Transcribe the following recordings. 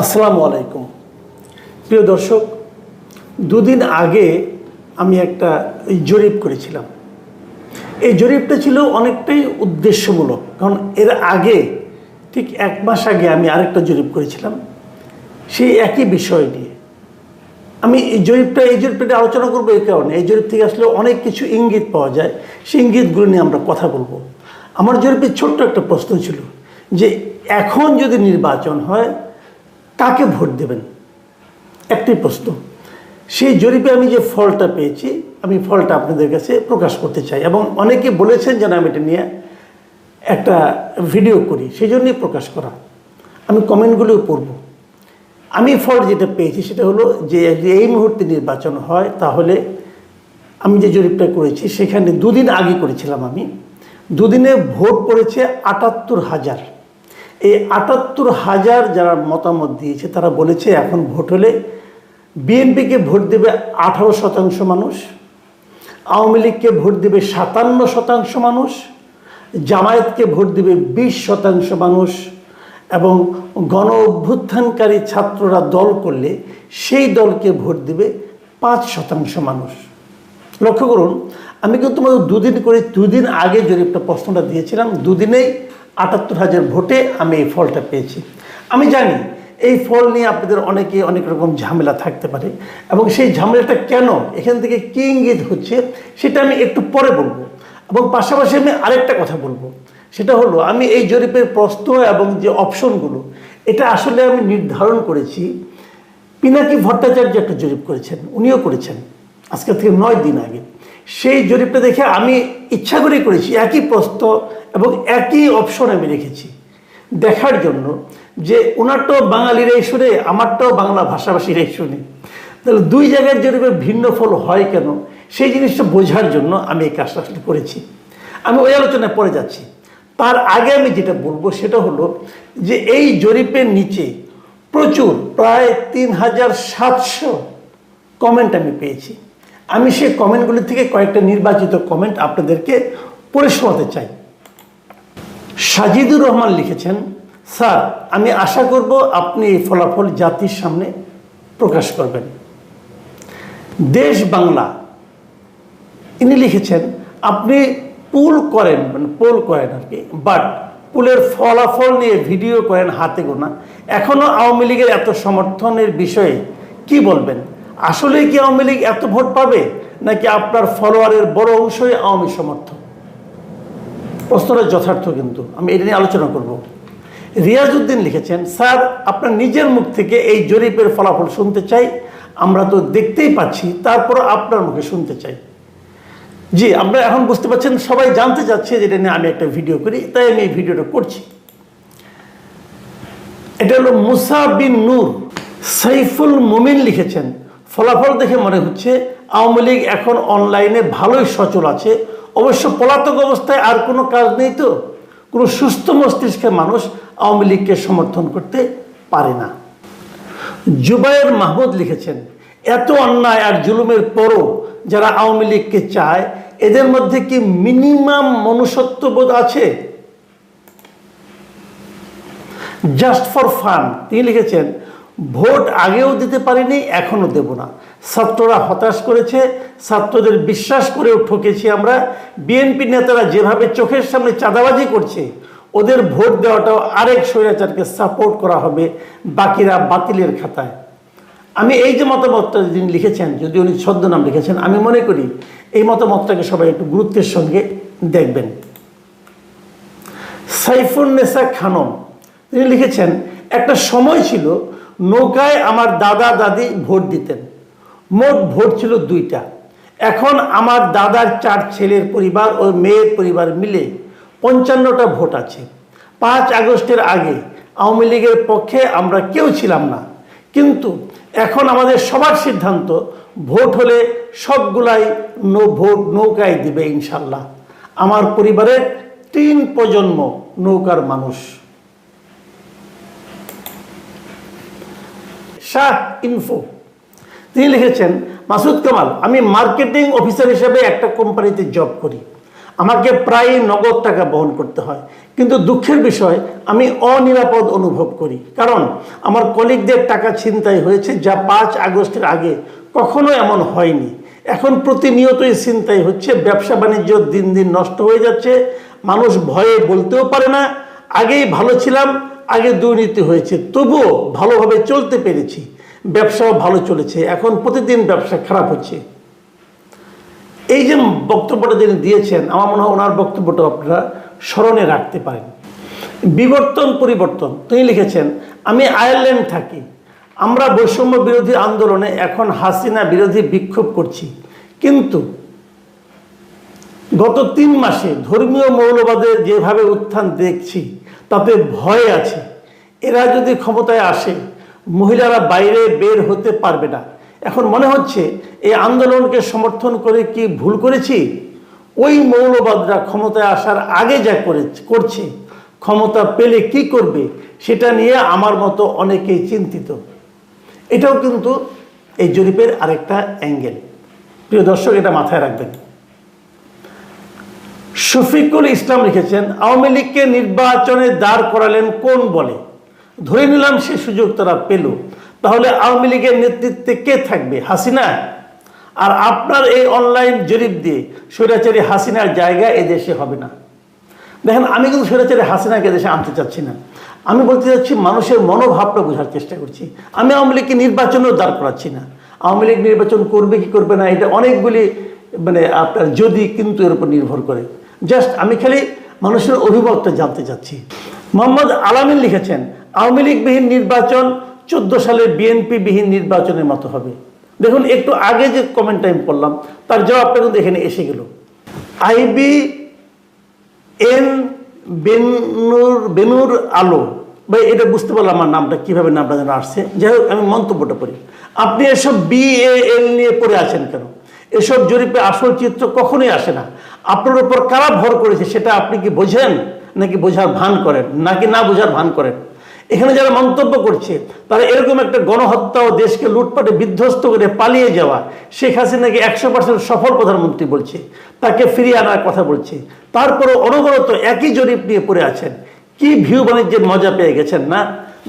আসসালামু আলাইকুম প্রিয় দর্শক, দুদিন আগে আমি একটা জরিপ করেছিলাম। এই জরিপটা ছিল অনেকটাই উদ্দেশ্যমূলক, কারণ এর আগে ঠিক এক মাস আগে আমি আরেকটা জরিপ করেছিলাম সেই একই বিষয় নিয়ে। আমি এই জরিপটা আলোচনা করবো এই কারণে, এই জরিপ থেকে আসলে অনেক কিছু ইঙ্গিত পাওয়া যায়, সেই ইঙ্গিতগুলো নিয়ে আমরা কথা বলবো। আমার জরিপের ছোট্ট একটা প্রশ্ন ছিল যে এখন যদি নির্বাচন হয় কাকে ভোট দেবেন, একটি প্রশ্ন। সেই জরিপে আমি যে ফলটা পেয়েছি, আমি ফলটা আপনাদের কাছে প্রকাশ করতে চাই, এবং অনেকে বলেছেন যেন আমি এটা নিয়ে একটা ভিডিও করি, সেই জন্যই প্রকাশ করা। আমি কমেন্টগুলোও পড়ব। আমি ফল যেটা পেয়েছি সেটা হলো যে এই মুহূর্তে নির্বাচন হয় তাহলে আমি যে জরিপটা করেছি সেখানে দুদিন আগে করেছিলাম, আমি দুদিনে ভোট পড়েছে ৭৮,০০০। এই ৭৮,০০০ যারা মতামত দিয়েছে তারা বলেছে এখন ভোট হলে বিএনপিকে ভোট দেবে ১৮% মানুষ, আওয়ামী লীগকে ভোট দেবে ৫৭% মানুষ, জামায়াতকে ভোট দেবে ২০% মানুষ, এবং গণ অভ্যুত্থানকারী ছাত্ররা দল করলে সেই দলকে ভোট দেবে ৫% মানুষ। লক্ষ্য করুন, আমি কিন্তু দুদিন আগে জরিপটা প্রশ্নটা দিয়েছিলাম, দুদিনেই ৭৮,০০০ ভোটে আমি এই ফলটা পেয়েছি। আমি জানি এই ফল নিয়ে আপনাদের অনেক রকম ঝামেলা থাকতে পারে, এবং সেই ঝামেলাটা কেন, এখান থেকে কী ইঙ্গিত হচ্ছে সেটা আমি একটু পরে বলবো। এবং পাশাপাশি আমি আরেকটা কথা বলবো, সেটা হলো আমি এই জরিপের প্রশ্ন এবং যে অপশনগুলো এটা আসলে আমি নির্ধারণ করেছি। পিনাকি ভট্টাচার্য একটা জরিপ করেছেন, উনিও করেছেন আজকে থেকে ৯ দিন আগে। সেই জরিপটা দেখে আমি ইচ্ছা করেই করেছি, একই প্রশ্ন এবং একই অপশন আমি রেখেছি দেখার জন্য যে ওনারটাও বাঙালিরাই শুনে, আমারটাও বাংলা ভাষাভাষীরাই শুনে, তাহলে দুই জায়গার জরিপে ভিন্ন ফল হয় কেন, সেই জিনিসটা বোঝার জন্য আমি এই কাজটা আসলে করেছি। আমি ওই আলোচনায় পড়ে যাচ্ছি। তার আগে আমি যেটা বলবো সেটা হলো যে এই জরিপের নিচে প্রচুর প্রায় ৩,৭০০ কমেন্ট আমি পেয়েছি। আমি সেই কমেন্টগুলি থেকে কয়েকটা নির্বাচিত কমেন্ট আপনাদেরকে পড়ে শোনাতে চাই। সাজিদুর রহমান লিখেছেন, স্যার আমি আশা করব আপনি এই ফলাফল জাতির সামনে প্রকাশ করবেন। দেশ বাংলা ইনি লিখেছেন, আপনি পোল করেন আর কি, বাট পোলের ফলাফল নিয়ে ভিডিও করেন হাতে গোনা, এখনও আওয়ামী লীগের এত সমর্থনের বিষয়ে কি বলবেন? আসলে কি আওয়ামী লীগ এত ভোট পাবে, নাকি আপনার ফলোয়ারের বড় অংশই আওয়ামী সমর্থক? প্রশ্নটা যথার্থ, কিন্তু আমি এটা নিয়ে আলোচনা করব। রিয়াজউদ্দিন লিখেছেন, স্যার আপনার নিজের মুখ থেকে এই জরিপের ফলাফল শুনতে চাই, আমরা তো দেখতেই পাচ্ছি, তারপর আপনার মুখে শুনতে চাই। জি, আপনারা এখন বুঝতে পারছেন, সবাই জানতে চাচ্ছে যেটা নিয়ে আমি একটা ভিডিও করি, তাই আমি এই ভিডিওটা করছি। এটা হলো মুসা বিন নূর। সাইফুল মুমিন লিখেছেন, ফলাফল দেখে মনে হচ্ছে আওয়ামী লীগ এখন অনলাইনে ভালোই সচল আছে, অবশ্য পলাতক অবস্থায় আর কোনো কাজ নেই, তো কোনো সুস্থ মস্তিষ্কের মানুষ আওয়ামী লীগকে সমর্থন করতে পারে না। জুবায়ের মাহমুদ লিখেছেন, এত অন্যায় আর জুলুমের পরও যারা আওয়ামী লীগকে চায় এদের মধ্যে কি মিনিমাম মনুষ্যত্ববোধ আছে? জাস্ট ফর ফান তিনি লিখেছেন, ভোট আগেও দিতে পারিনি, এখনও দেব না। ছাত্ররা হতাশ করেছে, ছাত্রদের বিশ্বাস করেও ঠকেছি আমরা। বিএনপি নেতারা যেভাবে চোখের সামনে চাঁদাবাজি করছে, ওদের ভোট দেওয়াটাও আরেক স্বৈরাচারকে সাপোর্ট করা হবে, বাকিরা বাতিলের খাতায়। আমি এই যে মতামতটা যিনি লিখেছেন, যদি উনি ছদ্মনাম লিখেছেন, আমি মনে করি এই মতামতটাকে সবাই একটু গুরুত্বের সঙ্গে দেখবেন। সাইফুন্নেসা খানম তিনি লিখেছেন, একটা সময় ছিল নৌকায় আমার দাদা দাদি ভোট দিতেন, মোট ভোট ছিল 2টা। এখন আমার দাদার 4 ছেলের পরিবার ও মেয়ের পরিবার মিলে 55টা ভোট আছে। 5 আগস্টের আগে আওয়ামী লীগের পক্ষে আমরা কেউ ছিলাম না, কিন্তু এখন আমাদের সবার সিদ্ধান্ত ভোট হলে সবগুলাই ভোট নৌকায় দিবে ইনশাল্লাহ। আমার পরিবারের 3 প্রজন্ম নৌকার মানুষ। শাহ ইনফো তিনি লিখেছেন, মাসুদ কামাল, আমি মার্কেটিং অফিসার হিসেবে একটা কোম্পানিতে জব করি। আমাকে প্রায় নগদ টাকা বহন করতে হয়। কিন্তু দুঃখের বিষয়, আমি অনিরাপদ অনুভব করি, কারণ আমার কলিগদের টাকা ছিনতাই হয়েছে, যা 5 আগস্টের আগে কখনো এমন হয়নি। এখন প্রতিনিয়তই ছিনতাই হচ্ছে, ব্যবসা বাণিজ্য দিন দিন নষ্ট হয়ে যাচ্ছে, মানুষ ভয়ে বলতেও পারে না আগেই ভালো ছিলাম, আগে দুর্নীতি হয়েছে, তবুও ভালোভাবে চলতে পেরেছি, ব্যবসাও ভালো চলেছে, এখন প্রতিদিন ব্যবসা খারাপ হচ্ছে। এই যে বক্তব্যটা যিনি দিয়েছেন, আমার মনে হয় ওনার বক্তব্যটা আপনারা স্মরণে রাখতে পারেন। বিবর্তন পরিবর্তন, তিনি লিখেছেন, আমি আয়ারল্যান্ড থাকি, আমরা বৈষম্য বিরোধী আন্দোলনে এখন হাসিনা বিরোধী বিক্ষোভ করছি, কিন্তু গত 3 মাসে ধর্মীয় মৌলবাদের যেভাবে উত্থান দেখছি তাতে ভয় আছে, এরা যদি ক্ষমতায় আসে মহিলারা বাইরে বের হতে পারবে না। এখন মনে হচ্ছে এই আন্দোলনকে সমর্থন করে কি ভুল করেছি? ওই মৌলবাদরা ক্ষমতায় আসার আগে যা করছে, ক্ষমতা পেলে কি করবে সেটা নিয়ে আমার মতো অনেকেই চিন্তিত। এটাও কিন্তু এই জরিপের আরেকটা অ্যাঙ্গেল। প্রিয় দর্শক, এটা মাথায় রাখবেন। শফিকুল ইসলাম লিখেছেন, আওয়ামী লীগকে নির্বাচনে দাঁড় করালেন কোন বলে? ধরে নিলাম সে সুযোগ তারা পেল, তাহলে আওয়ামী লীগের নেতৃত্বে কে থাকবে? হাসিনা? আর আপনার এই অনলাইন জরিপ দিয়ে স্বৈরাচারী হাসিনার জায়গা এদেশে হবে না। দেখেন, আমি কিন্তু স্বৈরাচারী হাসিনাকে দেশে আনতে চাচ্ছি না, আমি বলতে চাচ্ছি মানুষের মনোভাবটা বোঝার চেষ্টা করছি। আমি আওয়ামী লীগকে নির্বাচনেও দাঁড় করাচ্ছি না। আওয়ামী লীগ নির্বাচন করবে কি করবে না এটা অনেকগুলি আপনার যদি কিন্তু এর উপর নির্ভর করে। জাস্ট আমি খালি মানুষের অভিমতটা জানতে চাচ্ছি। মোহাম্মদ আলামিন লিখেছেন, আওয়ামী লীগবিহীন নির্বাচন 14 সালের বিএনপি বিহীন নির্বাচনের মতো হবে। দেখুন, একটু আগে যে কমেন্টটা আমি পড়লাম তার জবাবটা কিন্তু এখানে এসে গেল। আইবি এন বেনুর আলো ভাই, এটা বুঝতে পারলাম আমার নামটা কিভাবে নামটা যেন আসছে। যাই হোক, আমি মন্তব্যটা পড়ি। আপনি এসব BAL নিয়ে পড়ে আছেন কেন? এসব জরিপে আসল চিত্র কখনোই আসে না। আপনার উপর কারা ভর করেছে সেটা আপনি কি বোঝেন, নাকি বোঝার ভান করেন, নাকি না বোঝার ভান করেন? এখানে যারা মন্তব্য করছে তারা এরকম একটা গণহত্যা ও দেশকে লুটপাটে বিধ্বস্ত করে পালিয়ে যাওয়া শেখ হাসিনাকে 100% সফল প্রধানমন্ত্রী বলছে, তাকে ফিরিয়ে আনার কথা বলছে, তারপরও অনবরত একই জরিপ নিয়ে পড়ে আছেন। কি ভিউ বাণিজ্যের মজা পেয়ে গেছেন না?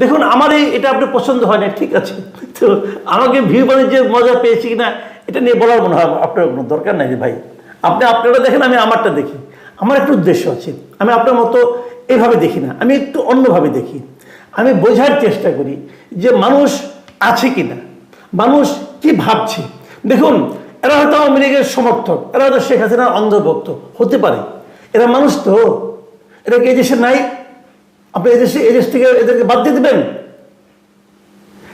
দেখুন, আমার এটা আপনি পছন্দ হয় না, ঠিক আছে, তো আমাকে ভিউ বাণিজ্যের মজা পেয়েছি কিনা এটা নিয়ে বলার মনে হয় আপনার কোনো দরকার নাই রে ভাই। আপনারা দেখেন, আমি আমারটা দেখি, আমার একটা উদ্দেশ্য আছে। আমি আপনার মতো এভাবে দেখি না, আমি একটু অন্যভাবে দেখি। আমি বোঝার চেষ্টা করি যে মানুষ আছে কিনা, মানুষ কি ভাবছে। দেখুন, এরা হয়তো আওয়ামী লীগের সমর্থক, এরা হয়তো শেখ হাসিনার অন্ধভক্ত হতে পারে, এরা মানুষ তো। এরা কি এদেশে নাই? আপনি এদেশ থেকে এদেরকে বাদ দিয়ে দেবেন?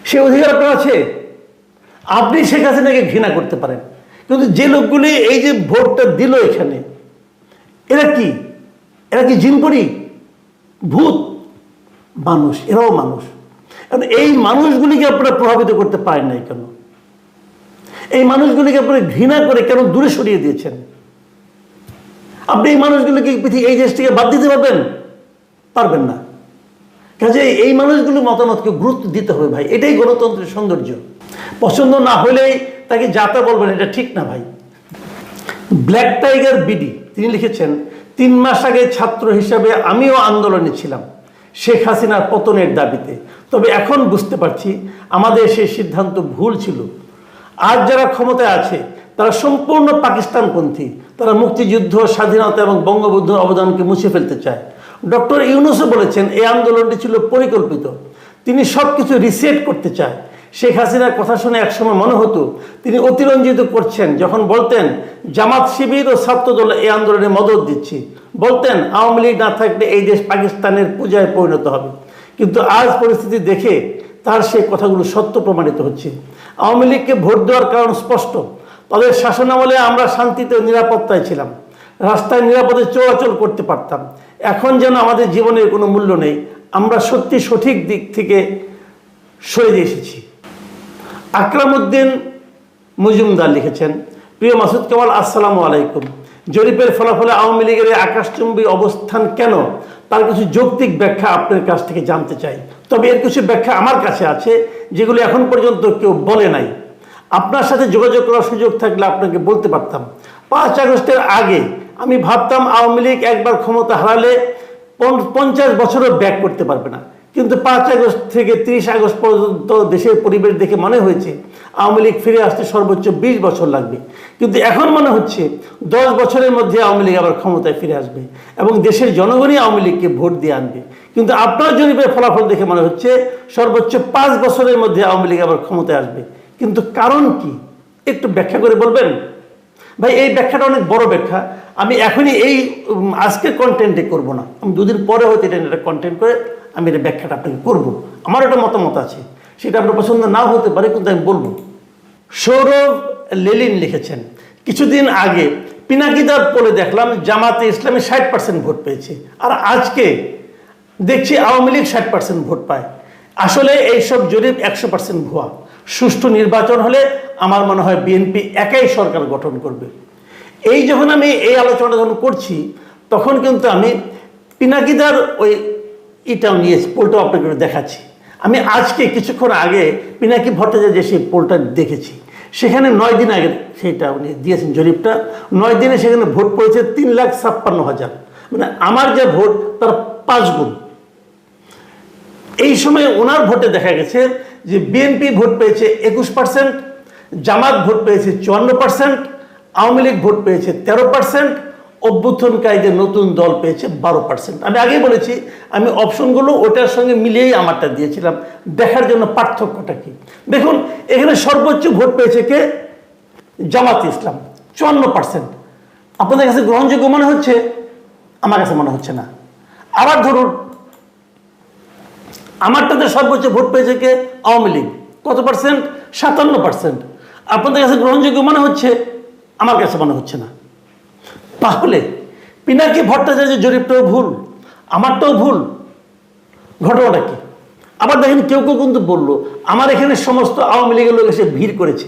সে অধিকার আপনার আছে। আপনি শেখ হাসিনাকে ঘৃণা করতে পারেন, কিন্তু যে লোকগুলি এই যে ভোটটা দিল এখানে, এরা কি জিনপরি, ভূত? মানুষ, এরাও মানুষ। কারণ এই মানুষগুলিকে আপনারা প্রভাবিত করতে পারেন নাই কেন? এই মানুষগুলিকে আপনারা ঘৃণা করে কেন দূরে সরিয়ে দিয়েছেন? আপনি এই মানুষগুলিকে এই দেশ থেকে বাদ দিতে পারবেন না। কাজে এই মানুষগুলোর মতামতকে গুরুত্ব দিতে হবে ভাই, এটাই গণতন্ত্রের সৌন্দর্য। পছন্দ না হলেই তাকে যাতা বলবেন, এটা ঠিক না ভাই। ব্ল্যাক টাইগার বিডি তিনি লিখেছেন, 3 মাস আগে ছাত্র হিসাবে আমিও আন্দোলনে ছিলাম শেখ হাসিনার পতনের দাবিতে, তবে এখন বুঝতে পারছি আমাদের সেই সিদ্ধান্ত ভুল ছিল। আজ যারা ক্ষমতায় আছে তারা সম্পূর্ণ পাকিস্তানপন্থী, তারা মুক্তিযুদ্ধ, স্বাধীনতা এবং বঙ্গবন্ধুর অবদানকে মুছে ফেলতে চায়। ডক্টর ইউনূসও বলেছেন এই আন্দোলনটি ছিল পরিকল্পিত, তিনি সব কিছু রিসেট করতে চায়। শেখ হাসিনার কথা শুনে একসময় মনে হতো তিনি অতিরঞ্জিত করছেন যখন বলতেন জামাত শিবির ও ছাত্রদল এই আন্দোলনে মদত দিচ্ছি, বলতেন আওয়ামী লীগ না থাকলে এই দেশ পাকিস্তানের পূজায় পরিণত হবে। কিন্তু আজ পরিস্থিতি দেখে তার সেই কথাগুলো সত্য প্রমাণিত হচ্ছে। আওয়ামী লীগকে ভোট দেওয়ার কারণ স্পষ্ট, তাদের শাসনামলে আমরা শান্তিতে নিরাপত্তায় ছিলাম, রাস্তায় নিরাপদে চলাচল করতে পারতাম। এখন যেন আমাদের জীবনের কোনো মূল্য নেই, আমরা সত্যি সঠিক দিক থেকে সরে এসেছি। আকরামউদ্দিন মজুমদার লিখেছেন, প্রিয় মাসুদ কামাল, আসসালামু আলাইকুম। জরিপের ফলাফলে আওয়ামী লীগের আকাশচুম্বী অবস্থান কেন, তার কিছু যৌক্তিক ব্যাখ্যা আপনার কাছ থেকে জানতে চাই। তবে এর কিছু ব্যাখ্যা আমার কাছে আছে যেগুলো এখন পর্যন্ত কেউ বলে নাই। আপনার সাথে যোগাযোগ করার সুযোগ থাকলে আপনাকে বলতে পারতাম। 5 আগস্টের আগে আমি ভাবতাম আওয়ামী লীগ একবার ক্ষমতা হারালে 50 বছরও ব্যাক করতে পারবে না, কিন্তু 5 আগস্ট থেকে 30 আগস্ট পর্যন্ত দেশের পরিবেশ দেখে মনে হয়েছে আওয়ামী লীগ ফিরে আসতে সর্বোচ্চ 20 বছর লাগবে। কিন্তু এখন মনে হচ্ছে 10 বছরের মধ্যে আওয়ামী লীগ আবার ক্ষমতায় ফিরে আসবে এবং দেশের জনগণই আওয়ামী লীগকে ভোট দিয়ে আনবে। কিন্তু আপনার জরিপের ফলাফল দেখে মনে হচ্ছে সর্বোচ্চ 5 বছরের মধ্যে আওয়ামী লীগ আবার ক্ষমতায় আসবে। কিন্তু কারণ কি একটু ব্যাখ্যা করে বলবেন? ভাই এই ব্যাখ্যাটা অনেক বড় ব্যাখ্যা, আমি এখনই এই আজকের কন্টেন্টে করব না, আমি 2 দিন পরে হয়তো এটা কন্টেন্ট করে আমি এটা ব্যাখ্যাটা আপনাকে করব। আমার একটা মতামত আছে, সেটা আপনার পছন্দ নাও হতে পারে, কিন্তু আমি বলবো। সৌরভ লেলিন লিখেছেন, কিছুদিন আগে পিনাকিদার পোলে দেখলাম জামাতে ইসলামী 60% ভোট পেয়েছে, আর আজকে দেখছি আওয়ামী লীগ 60% ভোট পায়। আসলে এইসব জরিপ 100% ভুয়া। সুষ্ঠু নির্বাচন হলে আমার মনে হয় বিএনপি একাই সরকার গঠন করবে। যখন আমি এই আলোচনা যখন করছি তখন কিন্তু আমি পিনাকিদার ওই এটাও নিয়েছি, পোলটাও আপনাকে দেখাচ্ছি। আমি আজকে কিছুক্ষণ আগে পিনাকি ভট্টাচার্য যে সেই পোলটা দেখেছি, সেখানে 9 দিন আগে সেইটা উনি দিয়েছেন জরিপটা। 9 দিনে সেখানে ভোট পড়েছে 3,56,000, মানে আমার যে ভোট তার 5 গুণ। এই সময় ওনার ভোটে দেখা গেছে যে বিএনপি ভোট পেয়েছে 21%, জামাত ভোট পেয়েছে 54%, আওয়ামী লীগ ভোট পেয়েছে 13%, অভ্যুত্থানকারীদের নতুন দল পেয়েছে 12%। আমি আগেই বলেছি আমি অপশনগুলো ওটার সঙ্গে মিলিয়েই আমারটা দিয়েছিলাম, দেখার জন্য পার্থক্যটা কি। দেখুন এখানে সর্বোচ্চ ভোট পেয়েছে কে? জামাত ইসলাম 54%। আপনাদের কাছে গ্রহণযোগ্য মনে হচ্ছে? আমার কাছে মনে হচ্ছে না। আবার ধরুন আমারটাতে সর্বোচ্চ ভোট পেয়েছে কে? আওয়ামী লীগ। কত পার্সেন্ট? 57%। আপনাদের কাছে গ্রহণযোগ্য মনে হচ্ছে? আমার কাছে মনে হচ্ছে না। তাহলে পিনাকি ভট্টাচার্যের জরিপটাও ভুল, আমারটাও ভুল, ঘটনাটা কি? আবার দেখেন কেউ কেউ কিন্তু বললো আমার এখানে সমস্ত আওয়ামী লীগের লোক এসে ভিড় করেছে,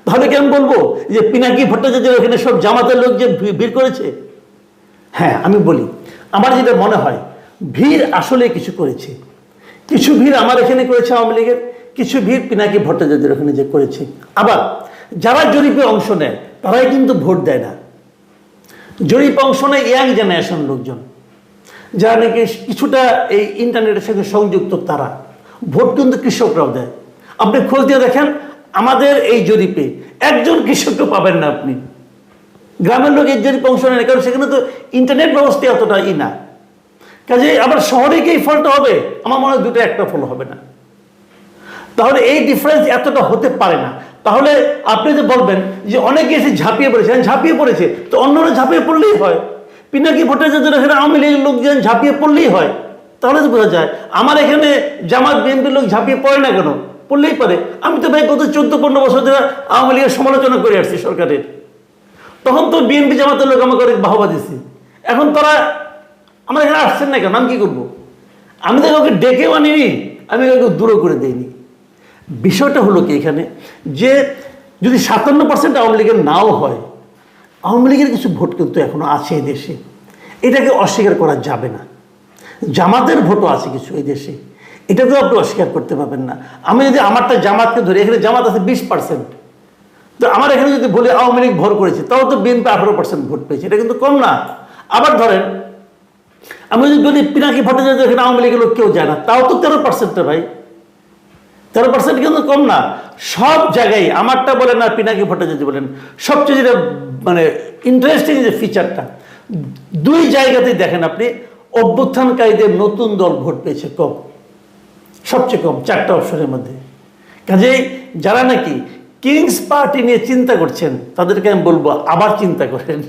তাহলে কি আমি বলবো যে পিনাকি ভট্টাচার্যের এখানে সব জামাতের লোক যে ভিড় করেছে? হ্যাঁ আমি বলি, আমার যেটা মনে হয় ভিড় আসলে কিছু করেছে। কিছু ভিড় আমার এখানে করেছে আওয়ামী লীগের, কিছু ভিড় পিনাকি ভট্টাচার্যের ওখানে যে করেছে। আবার যারা জরিপে অংশ নেয় তারাই কিন্তু ভোট দেয় না। জরিপে অংশ নেয় ইয়াং জেনারেশন লোকজন, যারা নাকি কিছুটা এই ইন্টারনেটের সাথে সংযুক্ত, তারা ভোট কিন্তু কৃষকরাও দেয়। আপনি খোঁজ দিয়ে দেখেন আমাদের এই জরিপে একজন কৃষককে পাবেন না আপনি। গ্রামের লোক এই জরিপে অংশ নেয়, কারণ সেখানে তো ইন্টারনেট ব্যবস্থা অতটা না। কাজে আবার শহরে কি এই ফলটা হবে? আমার মনে হয় দুটো একটা ফল হবে না। তাহলে এই ডিফারেন্স এতটা হতে পারে না। তাহলে আপনি যে বলবেন যে অনেকে এসে ঝাঁপিয়ে পড়েছে, ঝাঁপিয়ে পড়েছে তো অন্যরা ঝাঁপিয়ে পড়লেই হয়। পিনাকি ভট্টাচার্যের এখানে আওয়ামী লীগের লোকজন ঝাঁপিয়ে পড়লেই হয়, তাহলে তো বোঝা যায়। আমার এখানে জামাত বিএনপির লোক ঝাঁপিয়ে পড়ে না কেন? পড়লেই পারে। আমি তো ভাই গত 14-15 বছর ধরে আওয়ামী লীগের সমালোচনা করে আসছি সরকারের, তখন তো বিএনপি জামাতের লোক আমাকে অনেক বাহবা দিচ্ছে। এখন তারা আমার এখানে আসছেন না কেন? আমি কি করবো? আমি তো কাউকে ডেকেও আনিনি, আমি কাউকে দূরও করে দিইনি। বিষয়টা হলো কি এখানে, যে যদি 57% আওয়ামী লীগের নাও হয়, আওয়ামী লীগের কিছু ভোট কিন্তু এখনো আছে এই দেশে, এটাকে অস্বীকার করা যাবে না। জামাতের ভোটও আছে কিছু এই দেশে, এটাকেও আপনি অস্বীকার করতে পারবেন না। আমি যদি আমারটা জামাতকে ধরি, এখানে জামাত আছে 20%, তো আমার এখানে যদি বলি আওয়ামী লীগ ভর করেছে, তাও তো বিএনপি 18% ভোট পেয়েছে, এটা কিন্তু কম না। আবার ধরেন আমি যদি বলি পিনাকি ভট্টাচার্য এখানে আওয়ামী লীগের লোক কেউ যায় না, তাও তো 13% ভাই। 13% কিন্তু কম না। সব জায়গায় আমারটা বলেন আর পিনাকি ভট্টাচার্য বলেন, সবচেয়ে যেটা মানে ইন্টারেস্টিং যে ফিচারটা, 2 জায়গাতেই দেখেন আপনি অভ্যুত্থানকারীদের নতুন দল ভোট পেয়েছে কম, সবচেয়ে কম 4টা অপশনের মধ্যে। কাজেই যারা নাকি কিংস পার্টি নিয়ে চিন্তা করছেন তাদেরকে আমি বলবো আবার চিন্তা করেন,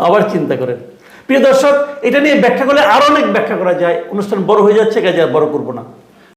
আবার চিন্তা করেন। প্রিয় দর্শক, এটা নিয়ে ব্যাখ্যা করলে আরো অনেক ব্যাখ্যা করা যায়, অনুষ্ঠান বড় হয়ে যাচ্ছে, কাজে আর বড় করবো না।